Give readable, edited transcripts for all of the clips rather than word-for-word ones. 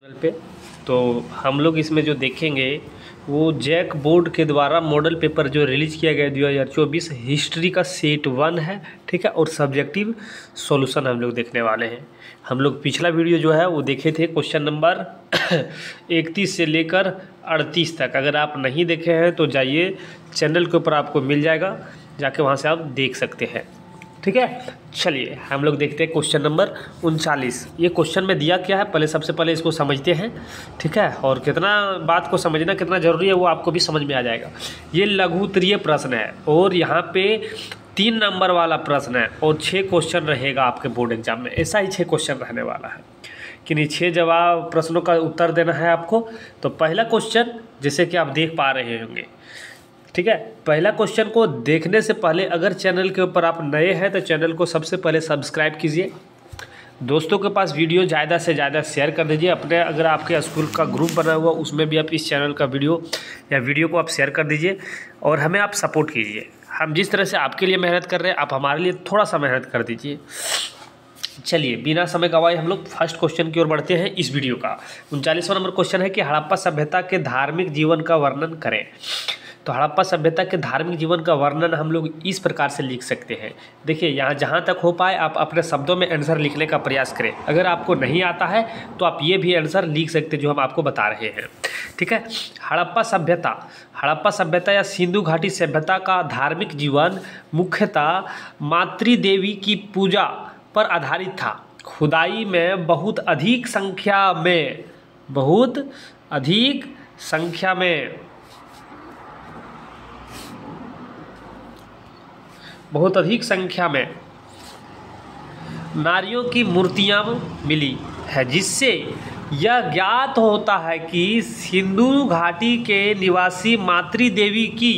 पे तो हम लोग इसमें जो देखेंगे वो जैक बोर्ड के द्वारा मॉडल पेपर जो रिलीज़ किया गया 2024 हिस्ट्री का सेट 1 है, ठीक है। और सब्जेक्टिव सॉल्यूशन हम लोग देखने वाले हैं। हम लोग पिछला वीडियो जो है वो देखे थे क्वेश्चन नंबर 31 से लेकर 38 तक। अगर आप नहीं देखे हैं तो जाइए, चैनल के ऊपर आपको मिल जाएगा, जाके वहाँ से आप देख सकते हैं, ठीक है। चलिए हम लोग देखते हैं क्वेश्चन नंबर 39। ये क्वेश्चन में दिया क्या है, पहले सबसे पहले इसको समझते हैं, ठीक है। और कितना बात को समझना कितना ज़रूरी है वो आपको भी समझ में आ जाएगा। ये लघु उत्तरीय प्रश्न है और यहाँ पे 3 नंबर वाला प्रश्न है और 6 क्वेश्चन रहेगा आपके बोर्ड एग्जाम में। ऐसा ही 6 क्वेश्चन रहने वाला है कि नहीं, 6 जवाब प्रश्नों का उत्तर देना है आपको। तो पहला क्वेश्चन जैसे कि आप देख पा रहे होंगे, ठीक है। पहला क्वेश्चन को देखने से पहले अगर चैनल के ऊपर आप नए हैं तो चैनल को सबसे पहले सब्सक्राइब कीजिए, दोस्तों के पास वीडियो ज़्यादा से ज़्यादा शेयर कर दीजिए। अपने अगर आपके स्कूल का ग्रुप बना हुआ उसमें भी आप इस चैनल का वीडियो को आप शेयर कर दीजिए और हमें आप सपोर्ट कीजिए। हम जिस तरह से आपके लिए मेहनत कर रहे हैं आप हमारे लिए थोड़ा सा मेहनत कर दीजिए। चलिए बिना समय गवाए हम लोग फर्स्ट क्वेश्चन की ओर बढ़ते हैं इस वीडियो का। 39वां नंबर क्वेश्चन है कि हड़प्पा सभ्यता के धार्मिक जीवन का वर्णन करें। तो हड़प्पा सभ्यता के धार्मिक जीवन का वर्णन हम लोग इस प्रकार से लिख सकते हैं। देखिए यहाँ जहाँ तक हो पाए आप अपने शब्दों में आंसर लिखने का प्रयास करें। अगर आपको नहीं आता है तो आप ये भी आंसर लिख सकते हैं जो हम आपको बता रहे हैं, ठीक है। हड़प्पा सभ्यता या सिंधु घाटी सभ्यता का धार्मिक जीवन मुख्यतः मातृदेवी की पूजा पर आधारित था। खुदाई में बहुत अधिक संख्या में नारियों की मूर्तियां मिली है, जिससे यह ज्ञात होता है कि सिंधु घाटी के निवासी मातृदेवी की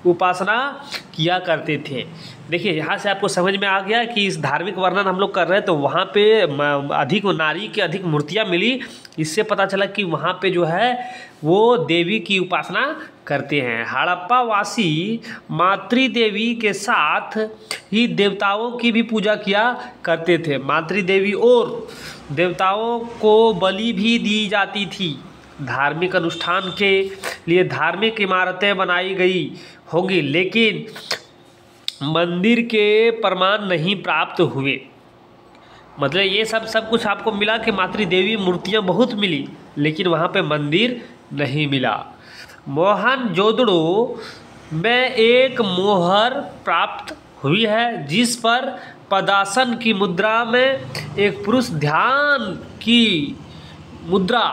उपासना किया करते थे। देखिए यहाँ से आपको समझ में आ गया कि इस धार्मिक वर्णन हम लोग कर रहे हैं तो वहाँ पे अधिक मूर्तियाँ मिली। इससे पता चला कि वहाँ पे जो है वो देवी की उपासना करते हैं। हड़प्पा वासी मातृदेवी के साथ ही देवताओं की भी पूजा किया करते थे। मातृदेवी और देवताओं को बलि भी दी जाती थी। धार्मिक अनुष्ठान के लिए धार्मिक इमारतें बनाई गई होंगी, लेकिन मंदिर के प्रमाण नहीं प्राप्त हुए। मतलब ये सब कुछ आपको मिला कि मातृदेवी मूर्तियां बहुत मिली लेकिन वहाँ पे मंदिर नहीं मिला। मोहनजोदड़ो में एक मोहर प्राप्त हुई है जिस पर पद्मासन की मुद्रा में एक पुरुष ध्यान की मुद्रा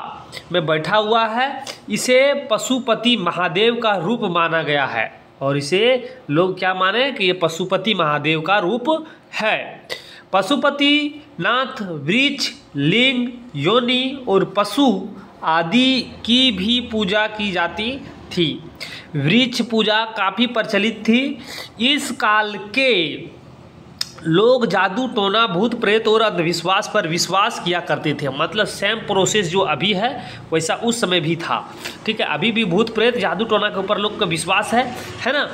में बैठा हुआ है। इसे पशुपति महादेव का रूप माना गया है और इसे लोग क्या माने कि ये पशुपति महादेव का रूप है। पशुपति नाथ वृक्ष, लिंग, योनि और पशु आदि की भी पूजा की जाती थी। वृक्ष पूजा काफ़ी प्रचलित थी। इस काल के लोग जादू टोना भूत प्रेत और अंधविश्वास पर विश्वास किया करते थे। मतलब सेम प्रोसेस जो अभी है वैसा उस समय भी था, ठीक है। अभी भी भूत प्रेत जादू टोना के ऊपर लोग का विश्वास है ना,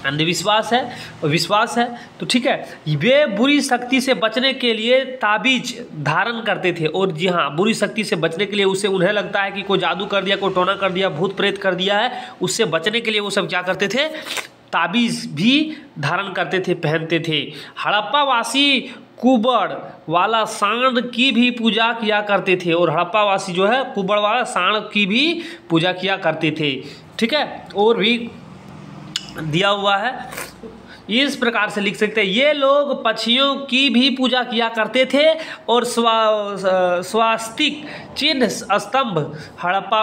अंधविश्वास है और विश्वास है, तो ठीक है। वे बुरी शक्ति से बचने के लिए ताबीज धारण करते थे। और जी हाँ, बुरी शक्ति से बचने के लिए उन्हें लगता है कि कोई जादू कर दिया, कोई टोना कर दिया, भूत प्रेत कर दिया है, उससे बचने के लिए वो सब क्या करते थे, ताबीज़ भी धारण करते थे, पहनते थे। हड़प्पा वासी कुबड़ वाला सांड की भी पूजा किया करते थे और हड़प्पा वासी जो है कुबड़ वाला सांड की भी पूजा किया करते थे, ठीक है। और भी दिया हुआ है, इस प्रकार से लिख सकते हैं। ये लोग पक्षियों की भी पूजा किया करते थे और स्वास्तिक चिन्ह स्तंभ हड़प्पा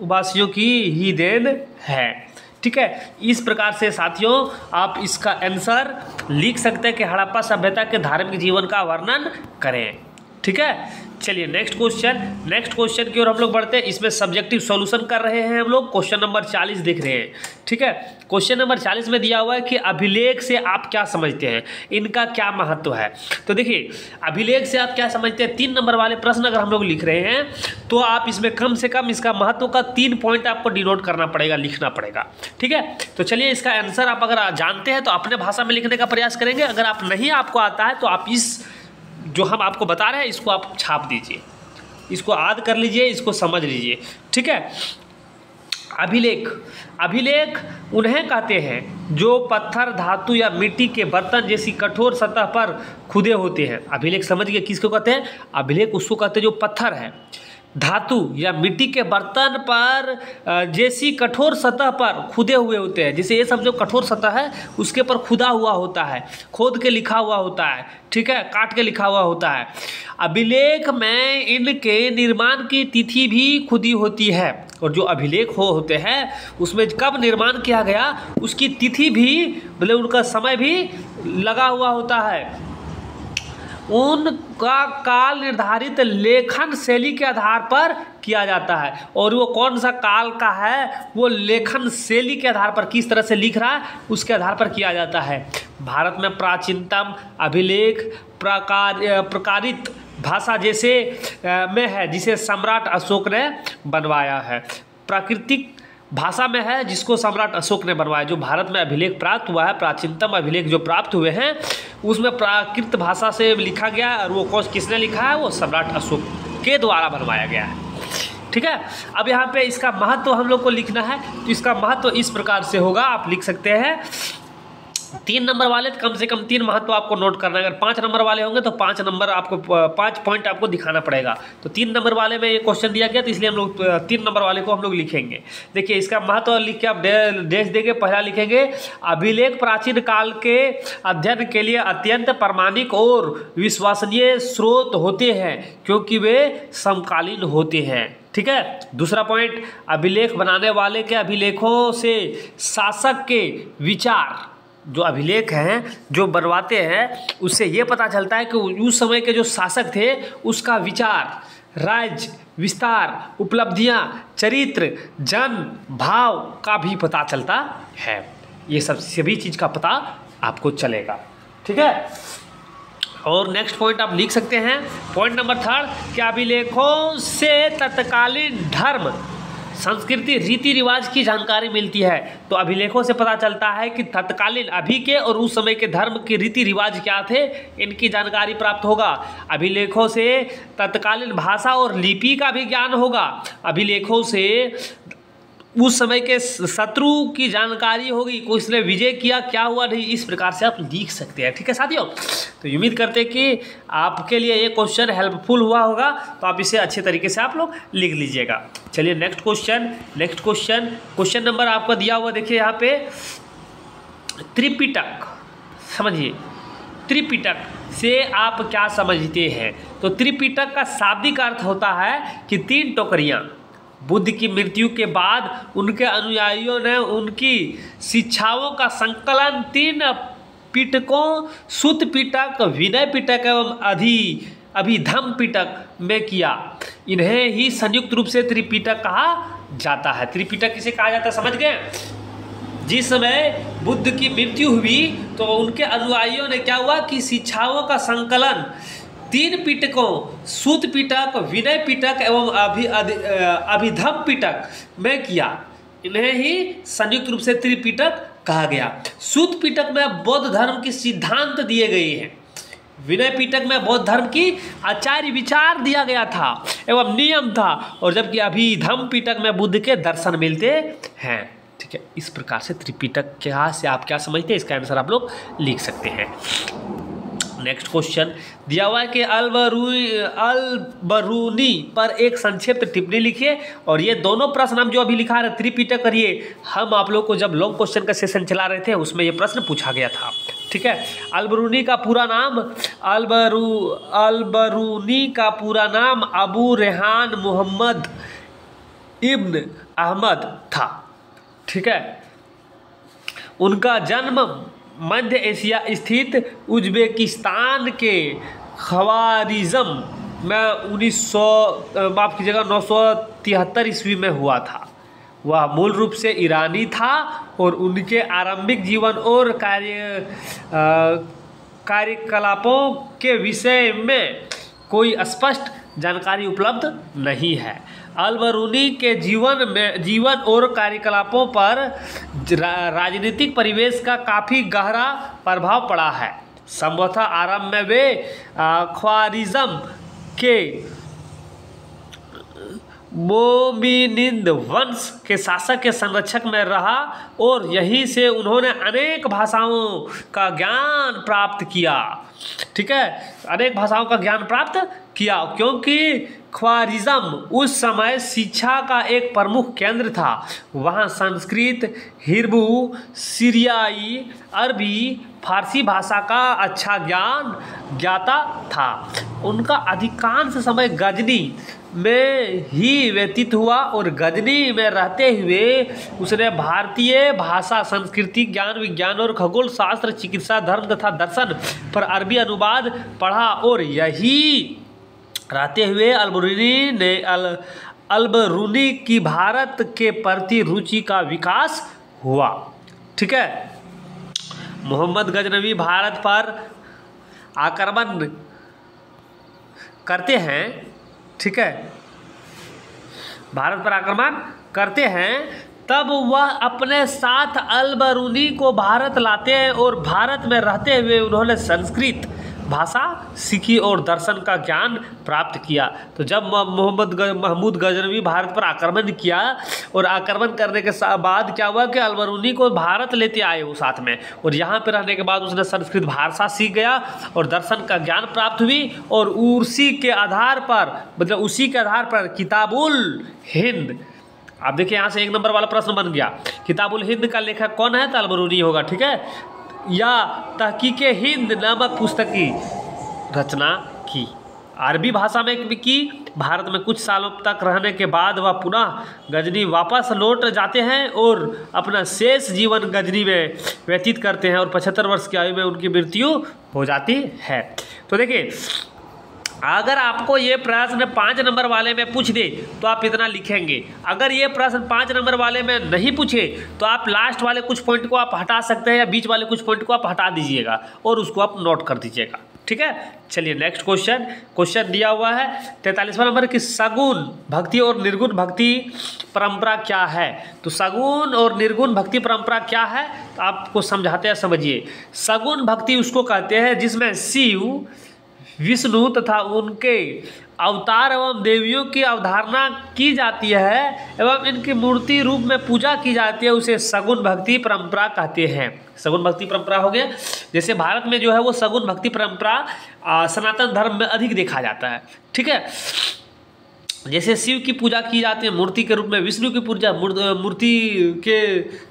वासियों की ही देन है, ठीक है। इस प्रकार से साथियों आप इसका आंसर लिख सकते हैं कि हड़प्पा सभ्यता के धार्मिक जीवन का वर्णन करें, ठीक है। चलिए नेक्स्ट क्वेश्चन की ओर हम लोग बढ़ते हैं। इसमें सब्जेक्टिव सॉल्यूशन कर रहे हैं हम लोग। क्वेश्चन नंबर 40 देख रहे हैं, ठीक है। क्वेश्चन नंबर 40 में दिया हुआ है कि अभिलेख से आप क्या समझते हैं, इनका क्या महत्व है। तो देखिए अभिलेख से आप क्या समझते हैं, 3 नंबर वाले प्रश्न अगर हम लोग लिख रहे हैं तो आप इसमें कम से कम इसका महत्व का 3 पॉइंट आपको डिनोट करना पड़ेगा, लिखना पड़ेगा, ठीक है। तो चलिए इसका आंसर आप अगर जानते हैं तो अपने भाषा में लिखने का प्रयास करेंगे। अगर आप नहीं आपको आता है तो आप इस जो हम आपको बता रहे हैं इसको आप छाप दीजिए, इसको याद कर लीजिए, इसको समझ लीजिए, ठीक है। अभिलेख उन्हें कहते हैं जो पत्थर, धातु या मिट्टी के बर्तन जैसी कठोर सतह पर खुदे होते हैं। अभिलेख समझ गए किसको कहते हैं? अभिलेख उसको कहते हैं जो पत्थर है, धातु या मिट्टी के बर्तन पर जैसी कठोर सतह पर खुदे हुए होते हैं। जैसे ये सब जो कठोर सतह है उसके पर खुदा हुआ होता है, खोद के लिखा हुआ होता है, ठीक है, काट के लिखा हुआ होता है। अभिलेख में इनके निर्माण की तिथि भी खुदी होती है, और जो अभिलेख होते हैं उसमें कब निर्माण किया गया उसकी तिथि भी, मतलब उनका समय भी लगा हुआ होता है। उनका काल निर्धारित लेखन शैली के आधार पर किया जाता है, और वो कौन सा काल का है वो लेखन शैली के आधार पर, किस तरह से लिख रहा है उसके आधार पर किया जाता है। भारत में प्राचीनतम अभिलेख प्रकारित भाषा जैसे में है जिसे सम्राट अशोक ने बनवाया है। प्राकृतिक भाषा में है जिसको सम्राट अशोक ने बनवाया। जो भारत में अभिलेख प्राप्त हुआ है, प्राचीनतम अभिलेख जो प्राप्त हुए हैं उसमें प्राकृत भाषा से लिखा गया है, और वो किसने लिखा है? वो सम्राट अशोक के द्वारा बनवाया गया है, ठीक है। अब यहाँ पे इसका महत्व हम लोग को लिखना है, तो इसका महत्व इस प्रकार से होगा, आप लिख सकते हैं। 3 नंबर वाले तो कम से कम 3 महत्व आपको नोट करना है। अगर 5 नंबर वाले होंगे तो 5 नंबर आपको 5 पॉइंट आपको दिखाना पड़ेगा। तो 3 नंबर वाले में ये क्वेश्चन दिया गया, तो इसलिए हम लोग 3 नंबर वाले को हम लोग लिखेंगे। देखिए इसका महत्व लिख के आप देश देंगे। पहला लिखेंगे अभिलेख प्राचीन काल के अध्ययन के लिए अत्यंत प्रामाणिक और विश्वसनीय स्रोत होते हैं क्योंकि वे समकालीन होते हैं, ठीक है। दूसरा पॉइंट, अभिलेख बनाने वाले के अभिलेखों से शासक के विचार, जो अभिलेख हैं जो बनवाते हैं उससे ये पता चलता है कि उस समय के जो शासक थे उसका विचार, राज्य विस्तार, उपलब्धियां, चरित्र, जन भाव का भी पता चलता है। ये सब सभी चीज़ का पता आपको चलेगा, ठीक है। और नेक्स्ट पॉइंट आप लिख सकते हैं, पॉइंट नंबर 3 कि अभिलेखों से तत्कालीन धर्म, संस्कृति, रीति रिवाज की जानकारी मिलती है। तो अभिलेखों से पता चलता है कि तत्कालीन अभी के और उस समय के धर्म के रीति रिवाज क्या थे, इनकी जानकारी प्राप्त होगा। अभिलेखों से तत्कालीन भाषा और लिपि का भी ज्ञान होगा। अभिलेखों से उस समय के शत्रु की जानकारी होगी, कोई इसने विजय किया, क्या हुआ नहीं, इस प्रकार से आप लिख सकते हैं, ठीक है साथियों। तो उम्मीद करते हैं कि आपके लिए ये क्वेश्चन हेल्पफुल हुआ होगा, तो आप इसे अच्छे तरीके से आप लोग लिख लीजिएगा। चलिए नेक्स्ट क्वेश्चन नंबर आपका दिया हुआ, देखिए यहाँ पे त्रिपिटक, समझिए त्रिपिटक से आप क्या समझते हैं। तो त्रिपिटक का शाब्दिक अर्थ होता है कि 3 टोकरियाँ। बुद्ध की मृत्यु के बाद उनके अनुयायियों ने उनकी शिक्षाओं का संकलन 3 पिटकों, सुत्त पिटक, विनय पिटक एवं अभिधम्म पिटक में किया। इन्हें ही संयुक्त रूप से त्रिपिटक कहा जाता है। त्रिपिटक किसे कहा जाता है समझ गए? जिस समय बुद्ध की मृत्यु हुई तो उनके अनुयायियों ने क्या हुआ कि शिक्षाओं का संकलन 3 पिटकों, सुत्त पिटक, विनय पिटक एवं अभिधम्म पिटक में किया। इन्हें ही संयुक्त रूप से त्रिपिटक कहा गया। सुत्त पिटक में बौद्ध धर्म के सिद्धांत दिए गए हैं। विनय पिटक में बौद्ध धर्म की आचार्य विचार दिया गया था एवं नियम था, और जबकि अभिधम्म पिटक में बुद्ध के दर्शन मिलते हैं, ठीक है। इस प्रकार से त्रिपिटक के हाथ से आप क्या समझते हैं, इसका आंसर आप लोग लिख सकते हैं। नेक्स्ट क्वेश्चन दिया हुआ है कि अल-बरूनी पर एक संक्षिप्त टिप्पणी लिखिए। और ये दोनों प्रश्न हम जो अभी लिखा रहे त्रिपिटक करिए, हम आप लोग को जब लॉन्ग क्वेश्चन का सेशन चला रहे थे उसमें ये प्रश्न पूछा गया था, ठीक है। अल-बरूनी का पूरा नाम अल-बरूनी का पूरा नाम अबू रेहान मोहम्मद इब्न अहमद था, ठीक है। उनका जन्म मध्य एशिया स्थित उज्बेकिस्तान के ख्वारिज़म में 973 ईस्वी में हुआ था। वह मूल रूप से ईरानी था और उनके आरंभिक जीवन और कार्यकलापों के विषय में कोई स्पष्ट जानकारी उपलब्ध नहीं है। अल-बरूनी के जीवन और कार्यकलापों पर राजनीतिक परिवेश का काफ़ी गहरा प्रभाव पड़ा है। संभवतः आरंभ में वे ख्वारिज़म के मोमिनिद वंश के शासक के संरक्षक में रहा और यहीं से उन्होंने अनेक भाषाओं का ज्ञान प्राप्त किया। ठीक है, अनेक भाषाओं का ज्ञान प्राप्त किया, क्योंकि ख्वारिज़्म उस समय शिक्षा का एक प्रमुख केंद्र था। वहाँ संस्कृत, हिब्रू, सीरियाई, अरबी, फारसी भाषा का अच्छा ज्ञान ज्ञाता था। उनका अधिकांश समय गजनी में ही व्यतीत हुआ और गजनी में रहते हुए उसने भारतीय भाषा, संस्कृति, ज्ञान, विज्ञान और खगोल शास्त्र, चिकित्सा, धर्म तथा दर्शन पर अरबी अनुवाद पढ़ा और यही रहते हुए अल-बरूनी की भारत के प्रति रुचि का विकास हुआ। ठीक है, मोहम्मद गजनवी भारत पर आक्रमण करते हैं। ठीक है, भारत पर आक्रमण करते हैं, तब वह अपने साथ अल-बरूनी को भारत लाते हैं और भारत में रहते हुए उन्होंने संस्कृत भाषा सीखी और दर्शन का ज्ञान प्राप्त किया। तो जब महमूद गजनवी भारत पर आक्रमण किया और आक्रमण करने के बाद क्या हुआ कि अल-बरूनी को भारत लेते आए वो साथ में, और यहाँ पर रहने के बाद उसने संस्कृत भाषा सीख गया और दर्शन का ज्ञान प्राप्त हुई और उसी के आधार पर किताबुल हिंद, आप देखिए यहाँ से 1 नंबर वाला प्रश्न बन गया। किताबुल हिंद का लेखक कौन है? तो अल-बरूनी होगा। ठीक है, या तहकीके हिंद नामक पुस्तक की रचना की, अरबी भाषा में की। भारत में कुछ सालों तक रहने के बाद वह पुनः गजनी वापस लौट जाते हैं और अपना शेष जीवन गजनी में व्यतीत करते हैं और 75 वर्ष की आयु में उनकी मृत्यु हो जाती है। तो देखिए, अगर आपको ये प्रश्न 5 नंबर वाले में पूछ दे तो आप इतना लिखेंगे। अगर ये प्रश्न 5 नंबर वाले में नहीं पूछे तो आप लास्ट वाले कुछ पॉइंट को आप हटा सकते हैं या बीच वाले कुछ पॉइंट को आप हटा दीजिएगा और उसको आप नोट कर दीजिएगा। ठीक है, चलिए नेक्स्ट क्वेश्चन दिया हुआ है 43वां नंबर की सगुण भक्ति और निर्गुण भक्ति परंपरा क्या है? तो सगुण और निर्गुण भक्ति परंपरा क्या है तो आपको समझाते हैं, समझिए। सगुण भक्ति उसको कहते हैं जिसमें शिव, विष्णु तथा उनके अवतार एवं देवियों की अवधारणा की जाती है एवं इनकी मूर्ति रूप में पूजा की जाती है, उसे सगुण भक्ति परंपरा कहते हैं। सगुण भक्ति परंपरा हो गया, जैसे भारत में जो है वो सगुण भक्ति परंपरा सनातन धर्म में अधिक देखा जाता है। ठीक है, जैसे शिव की पूजा की जाती है मूर्ति के रूप में, विष्णु की पूजा मूर्ति के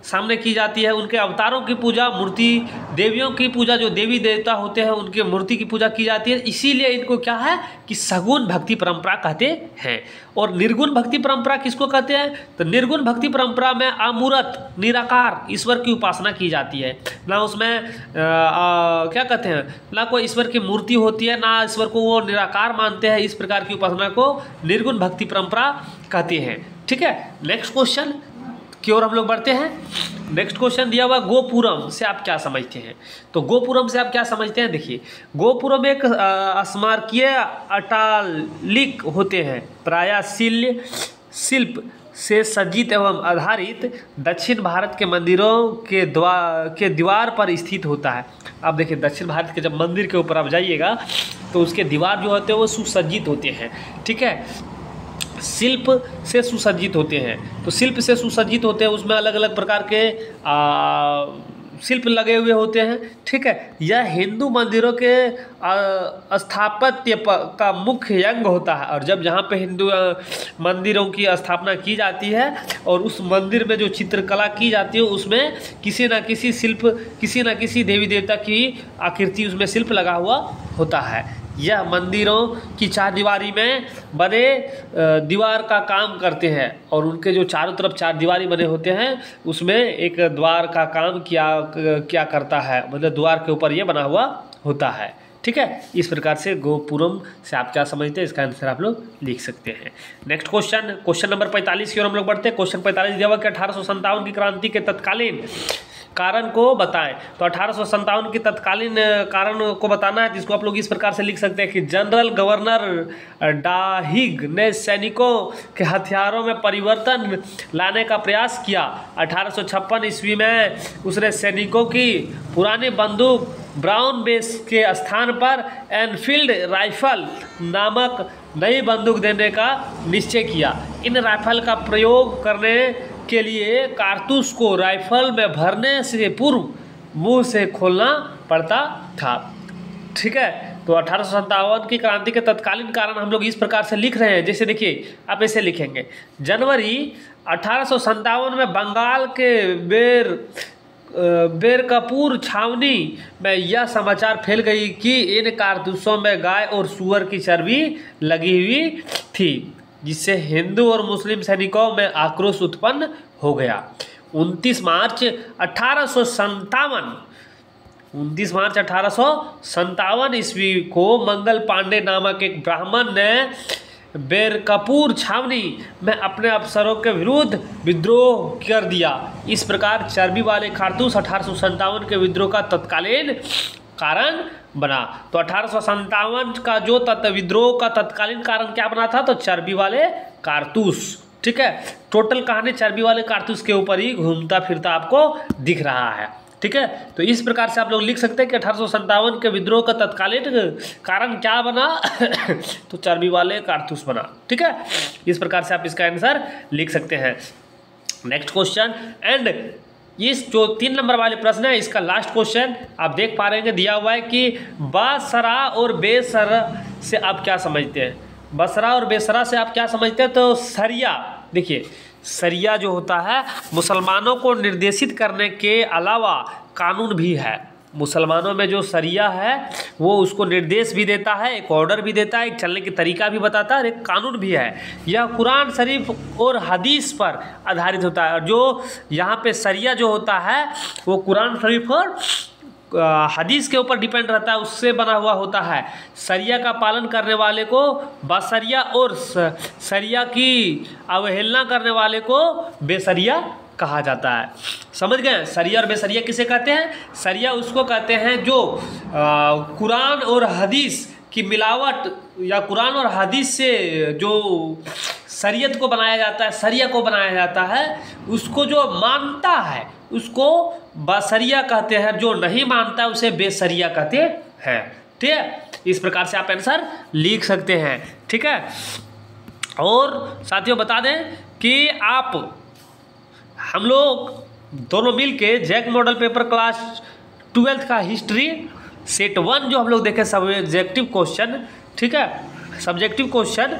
सामने की जाती है, उनके अवतारों की पूजा, मूर्ति देवियों की पूजा, जो देवी देवता होते हैं उनके मूर्ति की पूजा की जाती है। इसीलिए इनको क्या है कि सगुण भक्ति परंपरा कहते हैं। और निर्गुण भक्ति परंपरा किसको कहते हैं? तो निर्गुण भक्ति परंपरा में अमूर्त निराकार ईश्वर की उपासना की जाती है, ना उसमें क्या कहते हैं, ना कोई ईश्वर की मूर्ति होती है, ना ईश्वर को वो निराकार मानते हैं। इस प्रकार की उपासना को निर्गुण भक्ति परंपरा कहते हैं। ठीक है, नेक्स्ट क्वेश्चन की ओर हम लोग बढ़ते हैं। नेक्स्ट क्वेश्चन दिया हुआ गोपुरम से आप क्या समझते हैं? तो गोपुरम से आप क्या समझते हैं? देखिए, गोपुरम एक स्मारकीय अटालिक होते हैं, प्रायः शिल्प से सज्जित एवं आधारित दक्षिण भारत के मंदिरों के दीवार पर स्थित होता है। आप देखिए, दक्षिण भारत के जब मंदिर के ऊपर आप जाइएगा तो उसके दीवार जो होते हैं वो सुसज्जित होते हैं। ठीक है, शिल्प से सुसज्जित होते हैं। तो शिल्प से सुसज्जित होते हैं, उसमें अलग अलग प्रकार के शिल्प लगे हुए होते हैं। ठीक है, यह हिंदू मंदिरों के स्थापत्य का मुख्य अंग होता है। और जहाँ पे हिंदू मंदिरों की स्थापना की जाती है और उस मंदिर में जो चित्रकला की जाती है उसमें किसी न किसी शिल्प, किसी न किसी देवी देवता की आकृति उसमें शिल्प लगा हुआ होता है। यह मंदिरों की चारदीवारी में बने दीवार का काम करते हैं और उनके जो चारों तरफ चारदीवारी बने होते हैं उसमें एक द्वार का काम क्या करता है, मतलब द्वार के ऊपर ये बना हुआ होता है। ठीक है, इस प्रकार से गोपुरम से आप क्या समझते हैं, इसका आंसर आप लोग लिख सकते हैं। नेक्स्ट क्वेश्चन नंबर 45 की ओर हम लोग बढ़ते हैं। क्वेश्चन 45 दिया हुआ कि 1857 की क्रांति के तत्कालीन कारण को बताएं। तो 1857 की तत्कालीन कारण को बताना है, जिसको आप लोग इस प्रकार से लिख सकते हैं कि जनरल गवर्नर डाहिग ने सैनिकों के हथियारों में परिवर्तन लाने का प्रयास किया। 1856 ईस्वी में उसने सैनिकों की पुरानी बंदूक ब्राउन बेस के स्थान पर एनफील्ड राइफल नामक नई बंदूक देने का निश्चय किया। इन राइफल का प्रयोग करने के लिए कारतूस को राइफल में भरने से पूर्व मुंह से खोलना पड़ता था। ठीक है, तो 1857 की क्रांति के तत्कालीन कारण हम लोग इस प्रकार से लिख रहे हैं। जैसे देखिए, आप ऐसे लिखेंगे, जनवरी 1857 में बंगाल के बेरकपुर छावनी में यह समाचार फैल गई कि इन कारतूसों में गाय और सूअर की चर्बी लगी हुई थी, जिससे हिंदू और मुस्लिम सैनिकों में आक्रोश उत्पन्न हो गया। 29 मार्च 1857 ईस्वी को मंगल पांडे नामक एक ब्राह्मण ने बेरकपुर छावनी में अपने अफसरों के विरुद्ध विद्रोह कर दिया। इस प्रकार चर्बी वाले कारतूस 1857 के विद्रोह का तत्कालीन कारण बना। तो 1857 का जो विद्रोह का तत्कालीन कारण क्या बना था? तो चर्बी वाले कारतूस। ठीक है, टोटल कहानी चर्बी वाले कारतूस के ऊपर ही घूमता फिरता आपको दिख रहा है। ठीक है, तो इस प्रकार से आप लोग लिख सकते हैं कि 1857 के विद्रोह का तत्कालीन कारण क्या बना? तो चर्बी वाले कारतूस बना। ठीक है, इस प्रकार से आप इसका आंसर लिख सकते हैं। नेक्स्ट क्वेश्चन, एंड इस जो 3 नंबर वाले प्रश्न है, इसका लास्ट क्वेश्चन आप देख पा रहे हैं, दिया हुआ है कि बसरा और बेसरा से आप क्या समझते हैं? बसरा और बेसरा से आप क्या समझते हैं? तो सरिया, देखिए सरिया जो होता है मुसलमानों को निर्देशित करने के अलावा कानून भी है। मुसलमानों में जो सरिया है वो उसको निर्देश भी देता है, एक ऑर्डर भी देता है, एक चलने की तरीका भी बताता है और एक कानून भी है। यह कुरान शरीफ और हदीस पर आधारित होता है। और जो यहाँ पे सरिया जो होता है वो कुरान शरीफ और हदीस के ऊपर डिपेंड रहता है, उससे बना हुआ होता है। सरिया का पालन करने वाले को बसरिया और सरिया की अवहेलना करने वाले को बेसरिया कहा जाता है। समझ गए? सरिया और बेसरिया किसे कहते हैं? सरिया उसको कहते हैं जो कुरान और हदीस की मिलावट या कुरान और हदीस से जो शरीयत को बनाया जाता है, सरिया को बनाया जाता है, उसको जो मानता है उसको बसरिया कहते हैं, जो नहीं मानता है उसे बेसरिया कहते हैं। ठीक है, इस प्रकार से आप आंसर लिख सकते हैं। ठीक है, और साथियों बता दें कि हम लोग दोनों मिलके Jack model paper class 12th का हिस्ट्री सेट 1 जो हम लोग देखे सब्जेक्टिव क्वेश्चन, ठीक है, सब्जेक्टिव क्वेश्चन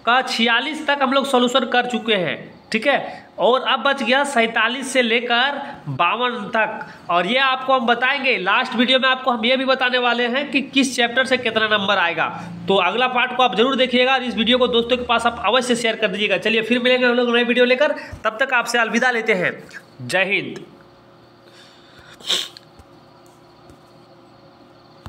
का 46 तक हम लोग सॉल्यूशन कर चुके हैं। ठीक है, और अब बच गया 47 से लेकर 52 तक, और ये आपको हम बताएंगे लास्ट वीडियो में। आपको हम ये भी बताने वाले हैं कि किस चैप्टर से कितना नंबर आएगा। तो अगला पार्ट को आप जरूर देखिएगा और इस वीडियो को दोस्तों के पास आप अवश्य शेयर कर दीजिएगा। चलिए फिर मिलेंगे हम लोग नए वीडियो लेकर, तब तक आपसे अलविदा लेते हैं। जय हिंद।